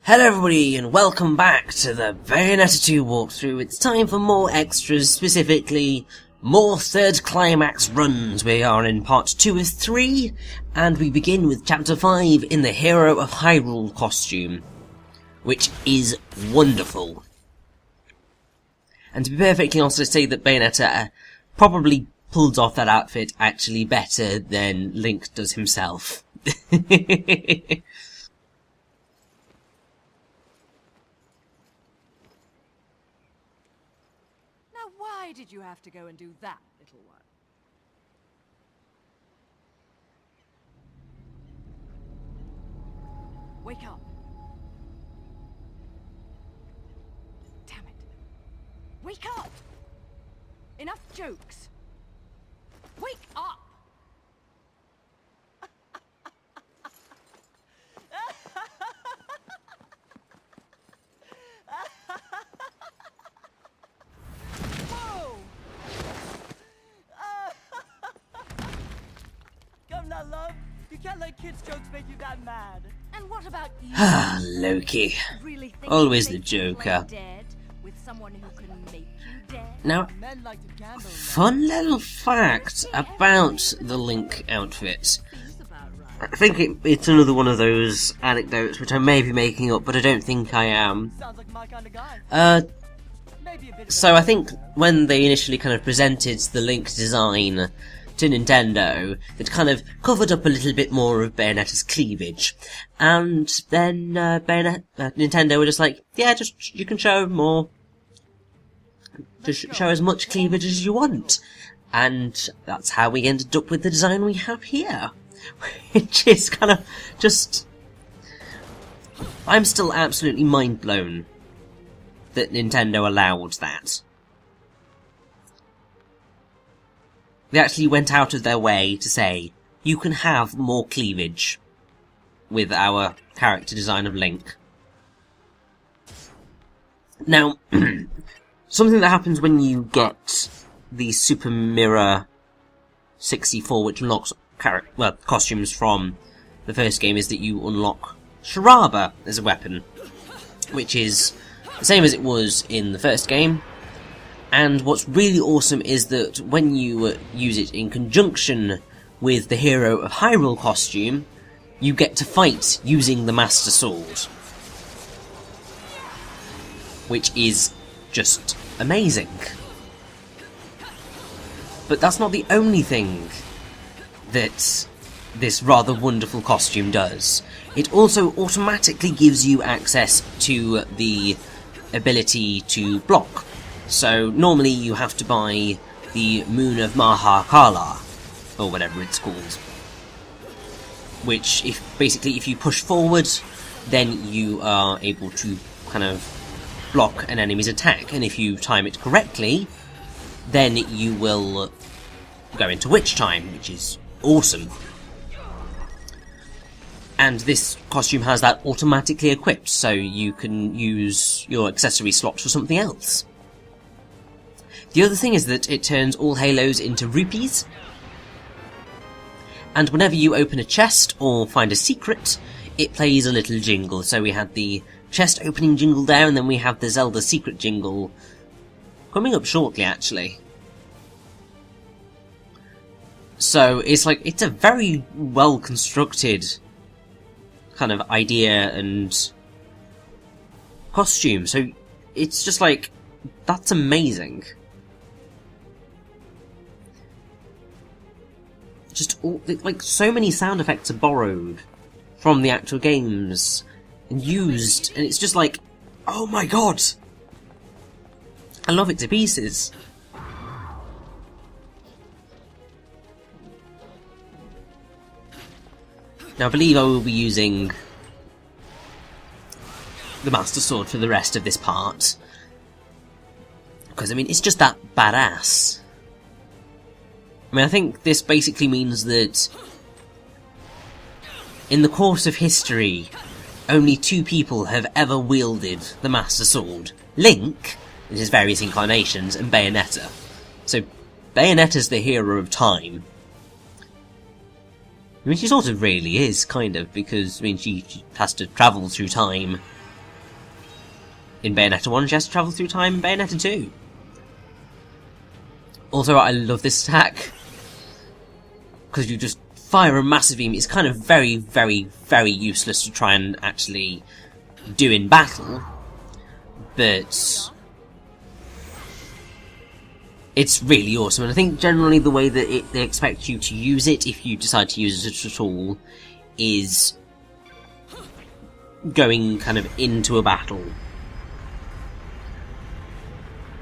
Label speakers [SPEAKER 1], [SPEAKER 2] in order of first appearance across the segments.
[SPEAKER 1] Hello everybody and welcome back to the Bayonetta 2 walkthrough. It's time for more extras, specifically more third climax runs. We are in part 2 of 3 and we begin with chapter 5 in the Hero of Hyrule costume, which is wonderful. And to be perfectly honest, I say that Bayonetta probably pulls off that outfit actually better than Link does himself.
[SPEAKER 2] Why did you have to go and do that, little one? Wake up. Damn it. Wake up! Enough jokes. Wake up! Love, you can't let kids' jokes make you that mad. And what about you?
[SPEAKER 1] Ah, Loki.
[SPEAKER 2] Really
[SPEAKER 1] Always the Joker.
[SPEAKER 2] Dead with someone who can make you dead?
[SPEAKER 1] Now, fun little fact about the Link outfit. I think it's another one of those anecdotes which I may be making up, but I don't think I am.
[SPEAKER 2] Sounds like my kind of guy.
[SPEAKER 1] So I think when they initially kind of presented the Link design to Nintendo, that kind of covered up a little bit more of Bayonetta's cleavage, and then Nintendo were just like, yeah, just you can show more, just show as much cleavage as you want, and that's how we ended up with the design we have here, which is kind of just, I'm still absolutely mind blown that Nintendo allowed that. They actually went out of their way to say, you can have more cleavage with our character design of Link. Now, something that happens when you get the Super Mirror 64, which unlocks costumes from the first game, is that you unlock Sharaba as a weapon, which is the same as it was in the first game. And what's really awesome is that when you use it in conjunction with the Hero of Hyrule costume, you get to fight using the Master Sword. Which is just amazing. But that's not the only thing that this rather wonderful costume does. It also automatically gives you access to the ability to block. So, normally you have to buy the Moon of Mahakala, or whatever it's called. Which, if you push forward, then you are able to kind of block an enemy's attack. And if you time it correctly, then you will go into Witch Time, which is awesome. And this costume has that automatically equipped, so you can use your accessory slot for something else. The other thing is that it turns all halos into rupees, and whenever you open a chest or find a secret, it plays a little jingle. So we had the chest opening jingle there, and then we have the Zelda secret jingle coming up shortly, actually. So it's like, it's a very well constructed kind of idea and costume, so it's just like, that's amazing. Just all, like, so many sound effects are borrowed from the actual games and used, and it's just like, oh my god! I love it to pieces. Now I believe I will be using the Master Sword for the rest of this part, because I mean, it's just that badass. I mean, I think this basically means that in the course of history, only 2 people have ever wielded the Master Sword. Link, in his various incarnations, and Bayonetta. So, Bayonetta's the hero of time. I mean, she sort of really is, kind of, because, I mean, she has to travel through time in Bayonetta 1, she has to travel through time in Bayonetta 2. Also, I love this attack, because you just fire a massive beam. It's kind of very, very, very useless to try and actually do in battle, but it's really awesome. And I think generally the way that they expect you to use it, if you decide to use it at all, is going kind of into a battle,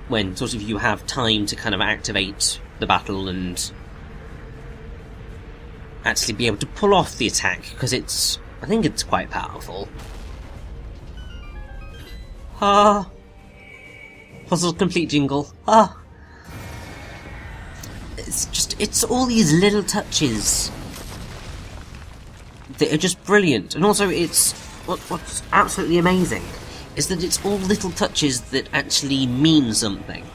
[SPEAKER 1] when sort of you have time to kind of activate the battle and actually be able to pull off the attack, because I think it's quite powerful. Ah, puzzle complete jingle. Ah, it's all these little touches that are just brilliant, and also what's absolutely amazing is that it's all little touches that actually mean something.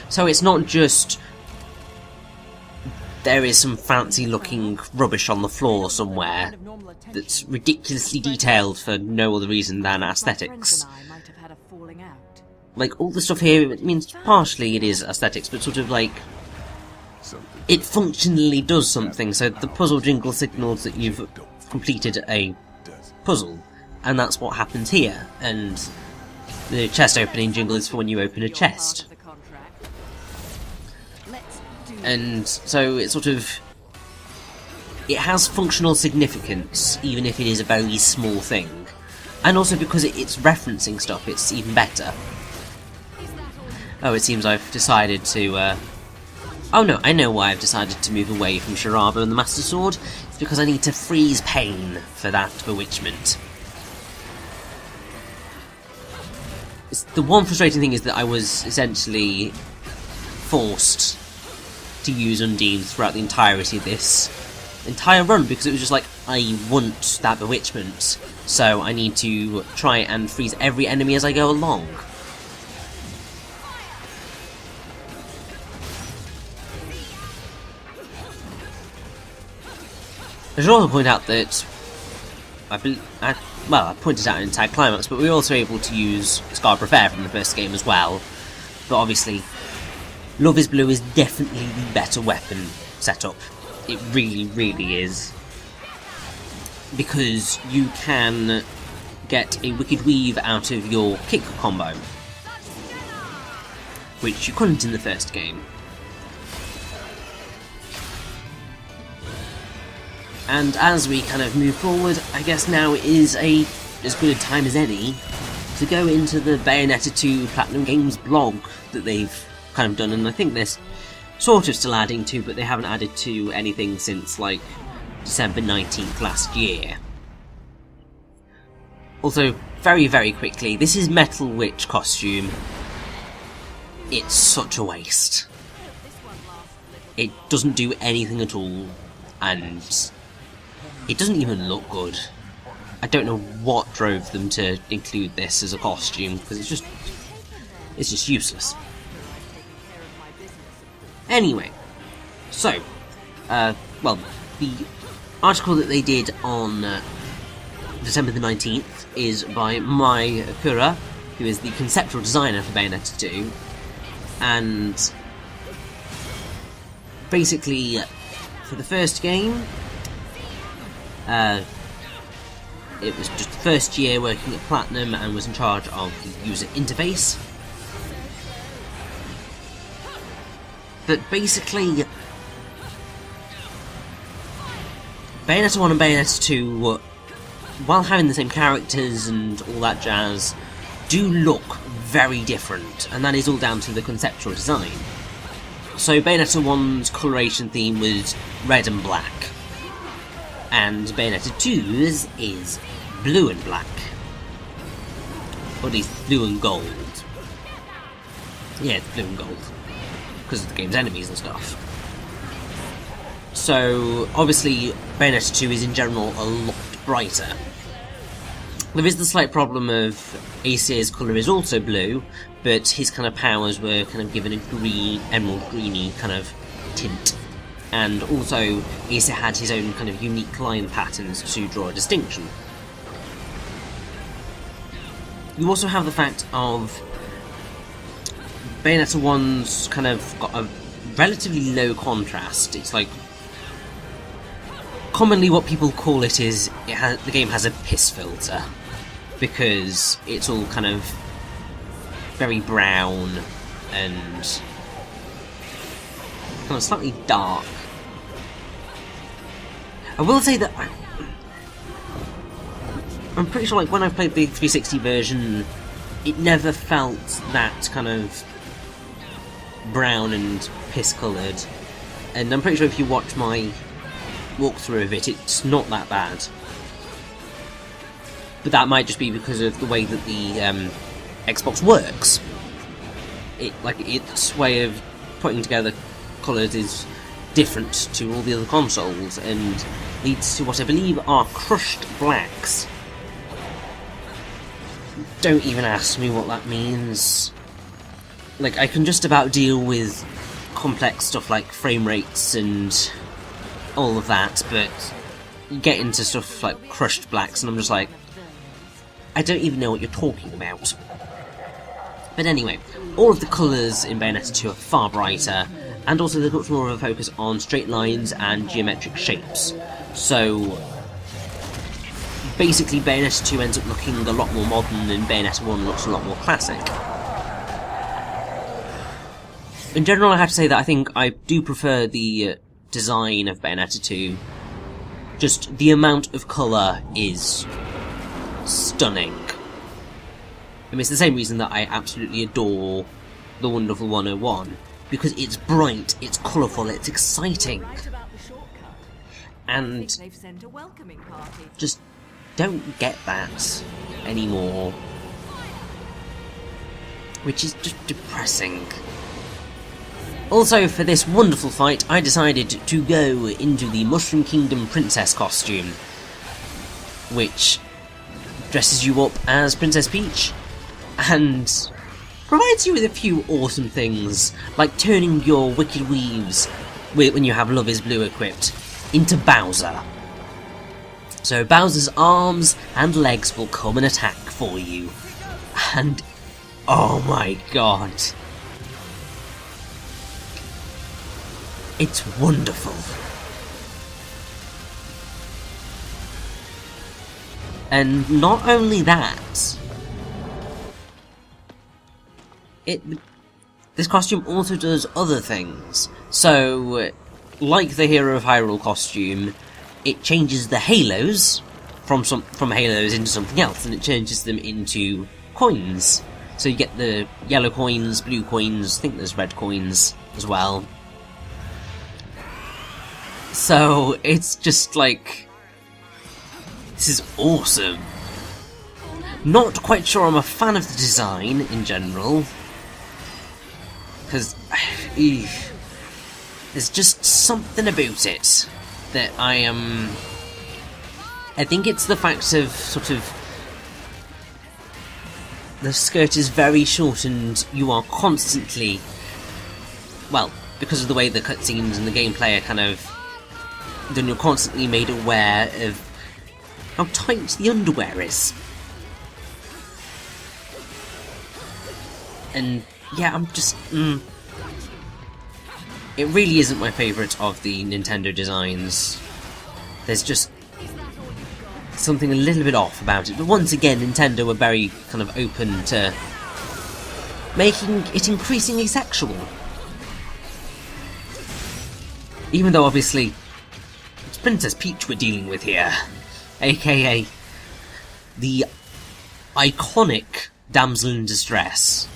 [SPEAKER 1] So it's not just there is some fancy looking rubbish on the floor somewhere that's ridiculously detailed for no other reason than aesthetics. Like, all the stuff here, it means partially it is aesthetics, but sort of like it functionally does something. So the puzzle jingle signals that you've completed a puzzle, and that's what happens here. And the chest opening jingle is for when you open a chest. And so it's sort of, it has functional significance, even if it is a very small thing. And also because it's referencing stuff, it's even better. Oh, it seems I've decided to, oh no, I know why I've decided to move away from Shiraba and the Master Sword. It's because I need to freeze pain for that bewitchment. The one frustrating thing is that I was essentially forced to use Undine throughout the entirety of this entire run, because it was just like, I want that bewitchment, so I need to try and freeze every enemy as I go along. I should also point out that I pointed out in Tag Climax, but we were also able to use Scarborough Fair from the first game as well. But obviously, Love is Blue is definitely the better weapon setup. It really, really is. Because you can get a Wicked Weave out of your kick combo, which you couldn't in the first game. And as we kind of move forward, I guess now is as good a time as any to go into the Bayonetta 2 Platinum Games blog that they've kind of done, and I think they're sort of still adding to, but they haven't added to anything since like December 19th last year. Also, very, very quickly, this is Metal Witch costume. It's such a waste. It doesn't do anything at all, and it doesn't even look good. I don't know what drove them to include this as a costume, because it's just useless. Anyway, so, well, the article that they did on December the 19th is by Mai Akura, who is the conceptual designer for Bayonetta 2, and basically, for the first game, it was just the first year working at Platinum and was in charge of the user interface. But basically, Bayonetta 1 and Bayonetta 2, while having the same characters and all that jazz, do look very different, and that is all down to the conceptual design. So Bayonetta 1's coloration theme was red and black, and Bayonetta 2's is blue and black. Or at least blue and gold. Yeah, it's blue and gold, because of the game's enemies and stuff. So, obviously, Bayonetta 2 is in general a lot brighter. There is the slight problem of Ace's colour is also blue, but his kind of powers were kind of given a green, emerald greeny kind of tint. And also, Ace had his own kind of unique line patterns to draw a distinction. you also have the fact of Bayonetta 1's kind of got a relatively low contrast. It's like, commonly what people call it is, the game has a piss filter, because it's all kind of very brown and kind of slightly dark. I will say that I'm pretty sure, like, when I played the 360 version, it never felt that kind of brown and piss-coloured, and I'm pretty sure if you watch my walkthrough of it, it's not that bad. But that might just be because of the way that the Xbox works. Its way of putting together colours is different to all the other consoles, and leads to what I believe are crushed blacks. Don't even ask me what that means. Like, I can just about deal with complex stuff like frame rates and all of that, but you get into stuff like crushed blacks and I'm just like, I don't even know what you're talking about. But anyway, all of the colours in Bayonetta 2 are far brighter, and also there's much more of a focus on straight lines and geometric shapes. So basically Bayonetta 2 ends up looking a lot more modern and Bayonetta 1 looks a lot more classic. In general, I have to say that I think I do prefer the design of Bayonetta 2. Just the amount of colour is stunning. I mean, it's the same reason that I absolutely adore The Wonderful 101, because it's bright, it's colourful, it's exciting. And just don't get that anymore, which is just depressing. Also, for this wonderful fight, I decided to go into the Mushroom Kingdom Princess costume, which dresses you up as Princess Peach, and provides you with a few awesome things, like turning your Wicked Weaves, when you have Love is Blue equipped, into Bowser. So Bowser's arms and legs will come and attack for you, and oh my god, it's wonderful. And not only that, this costume also does other things. So, like the Hero of Hyrule costume, it changes the halos from halos into something else, and it changes them into coins. So you get the yellow coins, blue coins, I think there's red coins as well. So it's just like, this is awesome. Not quite sure I'm a fan of the design in general, because there's just something about it that I think it's the fact of sort of the skirt is very short and you are constantly, well, because of the way the cutscenes and the gameplay are kind of done, you're constantly made aware of how tight the underwear is. And yeah, I'm just it really isn't my favourite of the Nintendo designs. There's just something a little bit off about it. But once again, Nintendo were very kind of open to making it increasingly sexual. Even though obviously it's Princess Peach we're dealing with here, aka the iconic damsel in distress,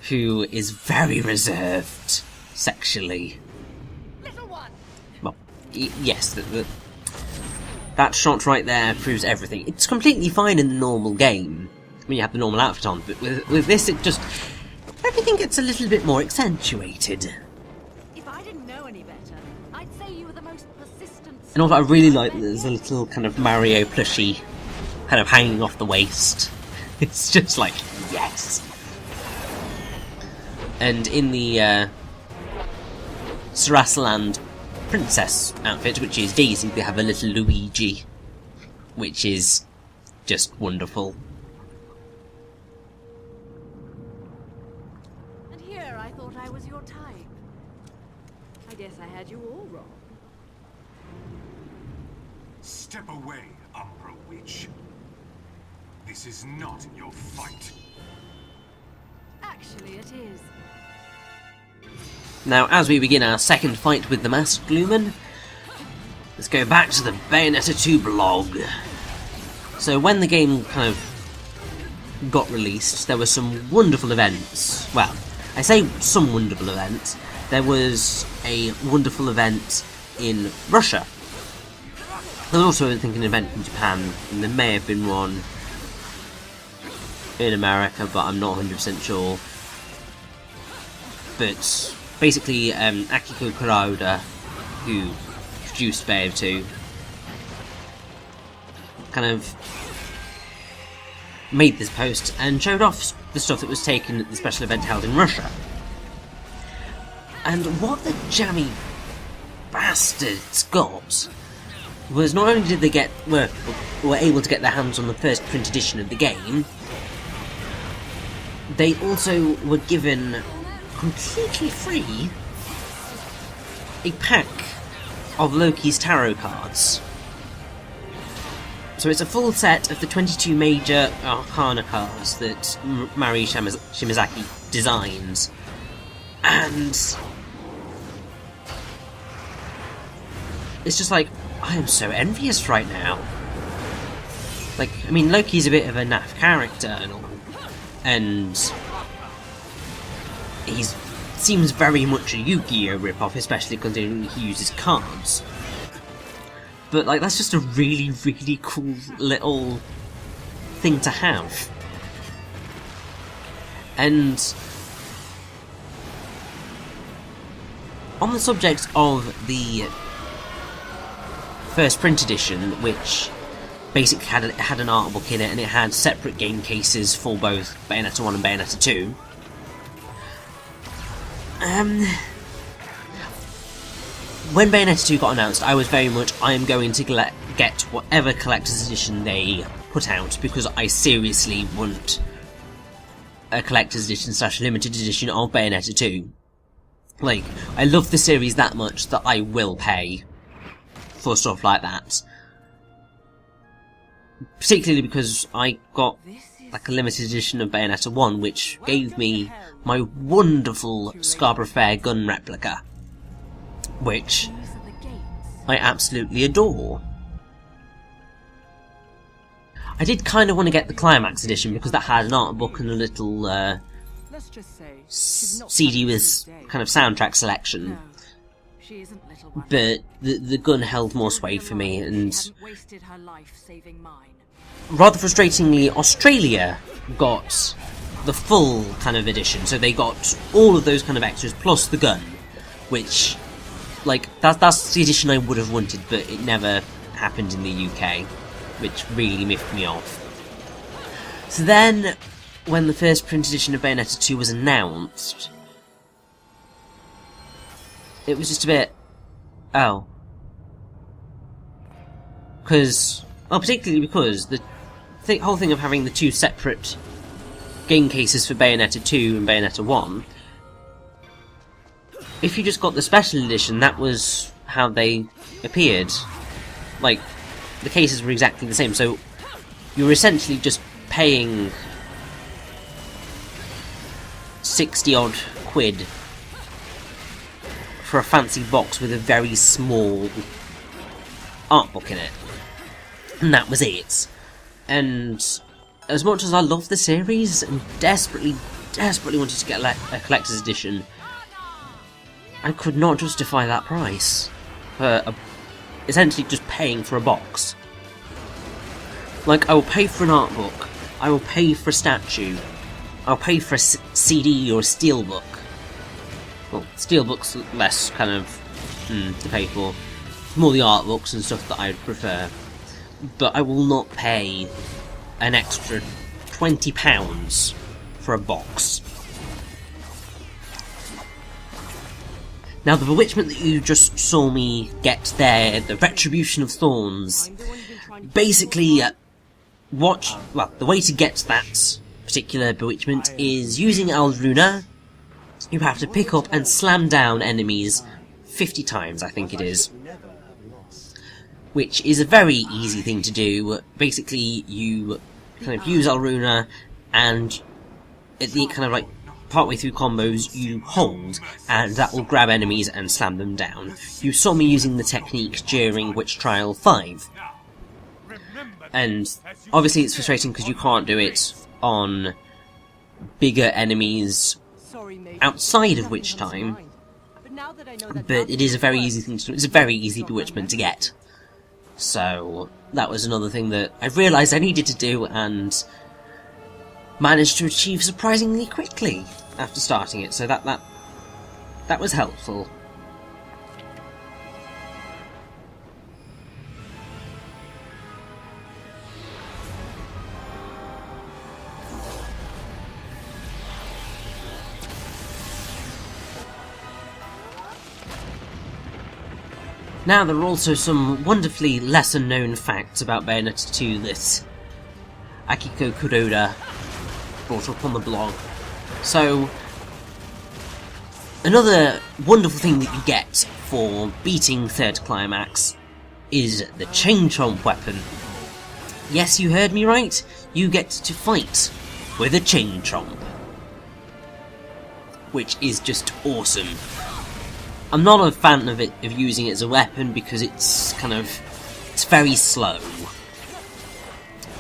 [SPEAKER 1] who is very reserved sexually. Well, yes, that shot right there proves everything. It's completely fine in the normal game when you have the normal outfit on, but with this, it just, everything gets a little bit more accentuated.
[SPEAKER 2] If I didn't know any better, I'd say you were the most persistent.
[SPEAKER 1] And also, I really like that there's a little kind of Mario plushie kind of hanging off the waist. It's just like, yes. And in the Sarasaland princess outfit, which is Daisy, they have a little Luigi, which is just wonderful.
[SPEAKER 2] guess I had you all wrong.
[SPEAKER 3] Step away, Umbra Witch. This is not your fight.
[SPEAKER 2] Actually, it is.
[SPEAKER 1] Now, as we begin our second fight with the Masked Lumen, let's go back to the Bayonetta 2 blog. So when the game kind of got released, there were some wonderful events. Well, I say some wonderful events. There was a wonderful event in Russia. There was also, I think, an event in Japan, and there may have been one in America, but I'm not 100% sure. But basically, Akiko Kuroda, who produced Bayonetta 2, kind of made this post and showed off the stuff that was taken at the special event held in Russia. And what the jammy bastards got was, not only did they were able to get their hands on the first print edition of the game, they also were given completely free a pack of Loki's tarot cards. So it's a full set of the 22 major Arcana cards that Mari Shimazaki designs, and it's just like, I am so envious right now. Like, I mean, Loki's a bit of a naff character and all, and he seems very much a Yu-Gi-Oh ripoff, especially considering he uses cards. But, like, that's just a really, really cool little thing to have. And on the subject of the first print edition, which basically had an art book in it, and it had separate game cases for both Bayonetta 1 and Bayonetta 2. When Bayonetta 2 got announced, I was very much, I am going to get whatever collector's edition they put out, because I seriously want a collector's edition / limited edition of Bayonetta 2. Like, I love the series that much that I will pay for stuff like that. Particularly because I got like a limited edition of Bayonetta 1, which gave me my wonderful Scarborough Fair gun replica, which I absolutely adore. I did kind of want to get the Climax edition because that had an art book and a little CD with kind of soundtrack selection. But the gun held more sway for me, and rather frustratingly, Australia got the full kind of edition, so they got all of those kind of extras plus the gun, which, like, that's the edition I would have wanted, but it never happened in the UK, which really miffed me off. So then, when the first print edition of Bayonetta 2 was announced, it was just a bit, oh. Particularly because the whole thing of having the two separate game cases for Bayonetta 2 and Bayonetta 1, if you just got the special edition, that was how they appeared. Like, the cases were exactly the same, so you were essentially just paying 60-odd quid for a fancy box with a very small art book in it. And that was it. And as much as I love the series and desperately wanted to get a collector's edition, I could not justify that price for essentially just paying for a box. Like, I will pay for an art book, I will pay for a statue, I'll pay for a CD or a steelbook. Well, steelbook's less kind of to pay for. More the art books and stuff that I would prefer. But I will not pay an extra £20 for a box. Now, the bewitchment that you just saw me get there, the Retribution of Thorns, basically, the way to get that particular bewitchment is using Aldruna. You have to pick up and slam down enemies 50 times, I think it is. Which is a very easy thing to do. Basically, you kind of use Alruna, and at the kind of like partway through combos, you hold, and that will grab enemies and slam them down. You saw me using the technique during Witch Trial 5. And obviously it's frustrating because you can't do it on bigger enemies outside of Witch Time, but it is a very easy thing to do. It's a very easy bewitchment to get. So that was another thing that I realised I needed to do, and managed to achieve surprisingly quickly after starting it. So that was helpful. Now, there are also some wonderfully lesser-known facts about Bayonetta 2 that Akiko Kuroda brought up on the blog. So, another wonderful thing that you get for beating Third Climax is the Chain Chomp weapon. Yes, you heard me right. You get to fight with a Chain Chomp, which is just awesome. I'm not a fan of using it as a weapon because it's very slow,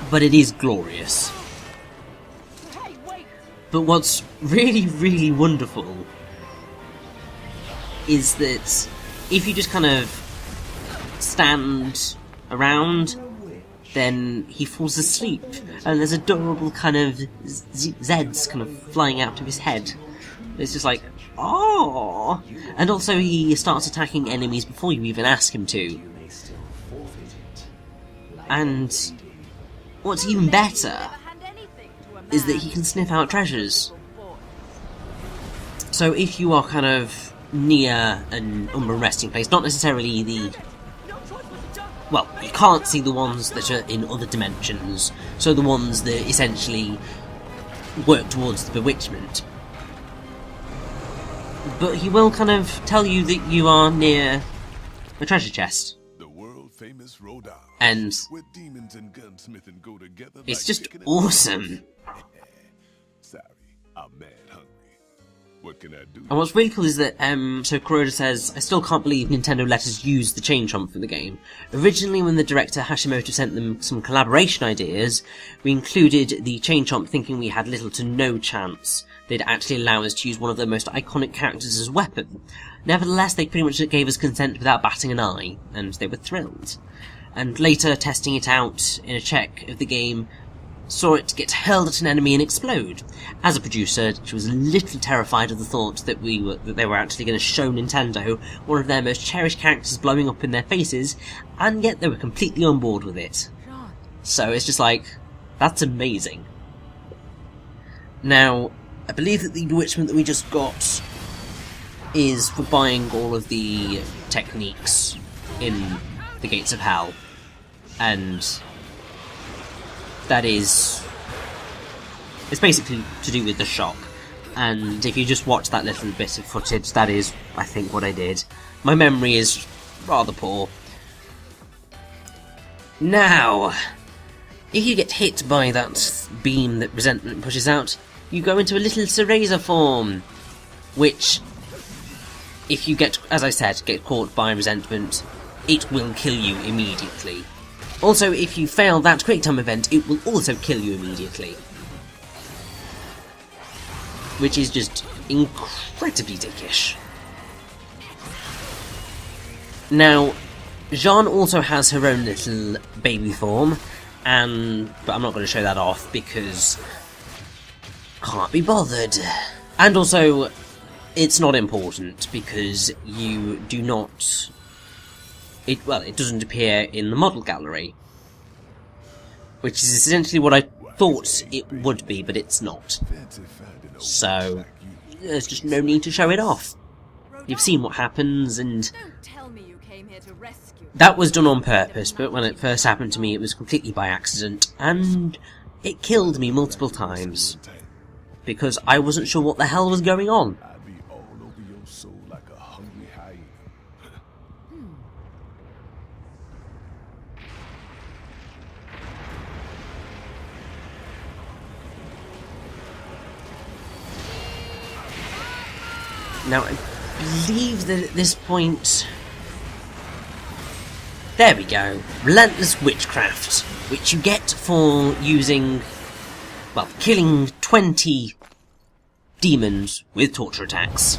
[SPEAKER 1] but it is glorious. But what's really, really wonderful is that if you just kind of stand around, then he falls asleep, and there's adorable kind of Zeds kind of flying out of his head. It's just like, oh! And also he starts attacking enemies before you even ask him to. And what's even better is that he can sniff out treasures. So if you are kind of near an Umbran resting place, not necessarily the... well, you can't see the ones that are in other dimensions, so the ones that essentially work towards the bewitchment. But he will kind of tell you that you are near a treasure chest.
[SPEAKER 4] The world famous Rhoda.
[SPEAKER 1] And
[SPEAKER 4] where demons and gunsmithing go together
[SPEAKER 1] it's
[SPEAKER 4] like
[SPEAKER 1] just
[SPEAKER 4] chicken and
[SPEAKER 1] awesome.
[SPEAKER 4] Sorry, I'm mad hungry. What can I do?
[SPEAKER 1] And what's really cool is that, so Kuroda says, I still can't believe Nintendo let us use the Chain Chomp for the game. Originally, when the director Hashimoto sent them some collaboration ideas, we included the Chain Chomp thinking we had little to no chance they'd actually allow us to use one of their most iconic characters as a weapon. Nevertheless, they pretty much gave us consent without batting an eye, and they were thrilled. And later, testing it out in a check of the game, saw it get hurled at an enemy and explode. As a producer, she was a little terrified of the thought that they were actually going to show Nintendo one of their most cherished characters blowing up in their faces, and yet they were completely on board with it. So it's just like, that's amazing. Now, I believe that the bewitchment that we just got is for buying all of the techniques in the Gates of Hell, and that is... it's basically to do with the shock. And if you just watch that little bit of footage, that is, I think, what I did. My memory is rather poor. Now, if you get hit by that beam that resentment pushes out, you go into a little Cereza form, which, if you get, as I said, get caught by resentment, it will kill you immediately. Also, if you fail that quick time event, it will also kill you immediately. Which is just incredibly dickish. Now, Jeanne also has her own little baby form, but I'm not going to show that off because can't be bothered. And also, it's not important because you do not... it doesn't appear in the model gallery, which is essentially what I thought it would be, but it's not. So, there's just no need to show it off. You've seen what happens, and that was done on purpose, but when it first happened to me, it was completely by accident, and it killed me multiple times, because I wasn't sure what the hell was going on. Now, I believe that at this point... There we go. Relentless Witchcraft, which you get for using... well, killing 20 demons with torture attacks.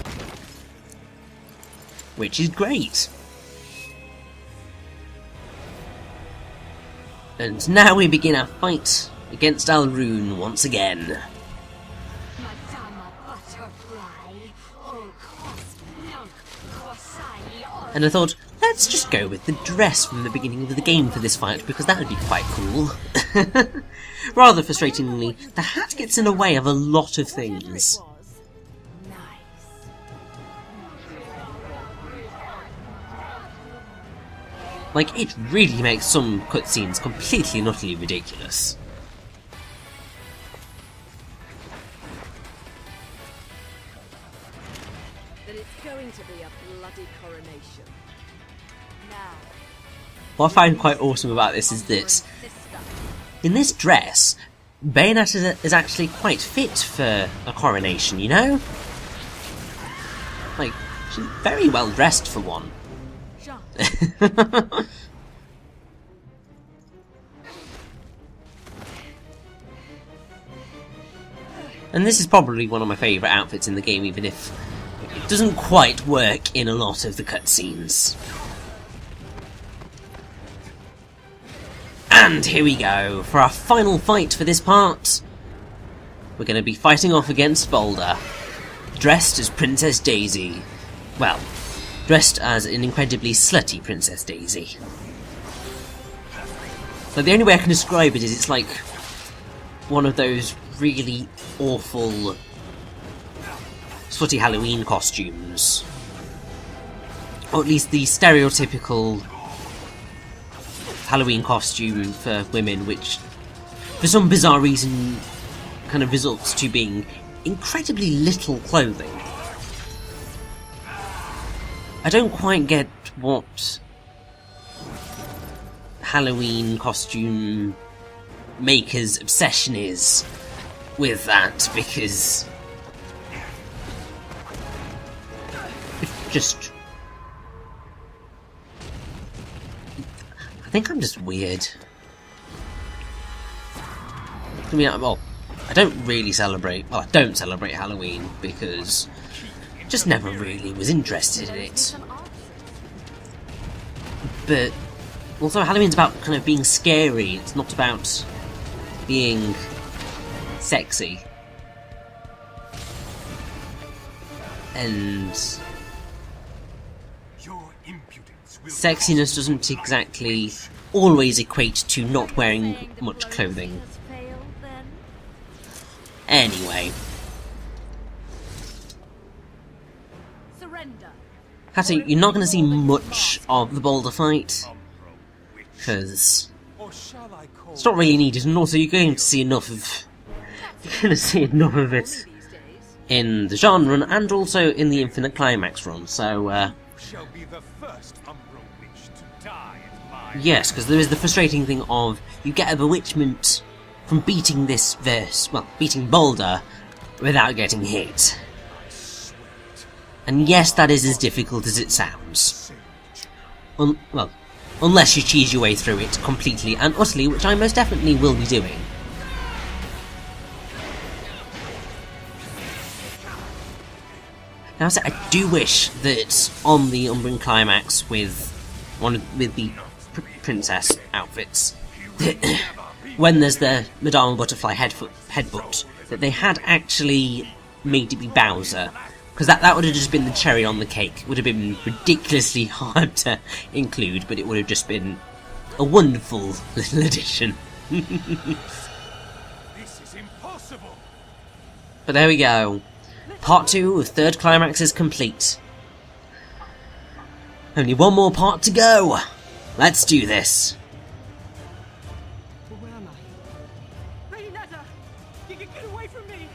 [SPEAKER 1] Which is great. And now we begin our fight against Alrune once again. And I thought, let's just go with the dress from the beginning of the game for this fight, because that would be quite cool. Rather frustratingly, the hat gets in the way of a lot of things. Like, it really makes some cutscenes completely and utterly ridiculous.
[SPEAKER 2] That it's going to be a bloody coronation. Now.
[SPEAKER 1] What I find quite awesome about this is that in this dress, Bayonetta is actually quite fit for a coronation, you know? Like, she's very well dressed for one. And this is probably one of my favourite outfits in the game, even if it doesn't quite work in a lot of the cutscenes. And here we go, for our final fight for this part. We're going to be fighting off against Boulder, dressed as Princess Daisy. Well, dressed as an incredibly slutty Princess Daisy. So the only way I can describe it is it's like one of those really awful slutty Halloween costumes. Or at least the stereotypical Halloween costume for women, which for some bizarre reason kind of results to being incredibly little clothing. I don't quite get what Halloween costume makers' obsession is with that, because it's just... I think I'm just weird. I mean, well, I don't really celebrate... well, I don't celebrate Halloween, because I just never really was interested in it. But also Halloween's about kind of being scary, it's not about being sexy. And sexiness doesn't exactly always equate to not wearing much clothing. Anyway. Hatta, you're not going to see much of the Boulder fight, because it's not really needed, and also you're going to see enough of... you're going to see enough of it in the Jeanne run, and also in the Infinite Climax run, so, yes, because there is the frustrating thing of, you get a bewitchment from beating this verse, well, beating Boulder, without getting hit. And yes, that is as difficult as it sounds. Well, unless you cheese your way through it completely and utterly, which I most definitely will be doing. Now, I do wish that on the Umbran Climax with the princess outfits, when there's the Madama Butterfly headbutt, that they had actually made it be Bowser. Because that would have just been the cherry on the cake. It would have been ridiculously hard to include, but it would have just been a wonderful little addition.
[SPEAKER 3] This is impossible.
[SPEAKER 1] But there we go. Part 2 of Third Climax is complete. Only one more part to go. Let's do this.
[SPEAKER 2] Where am I? Bayonetta! Get away from me!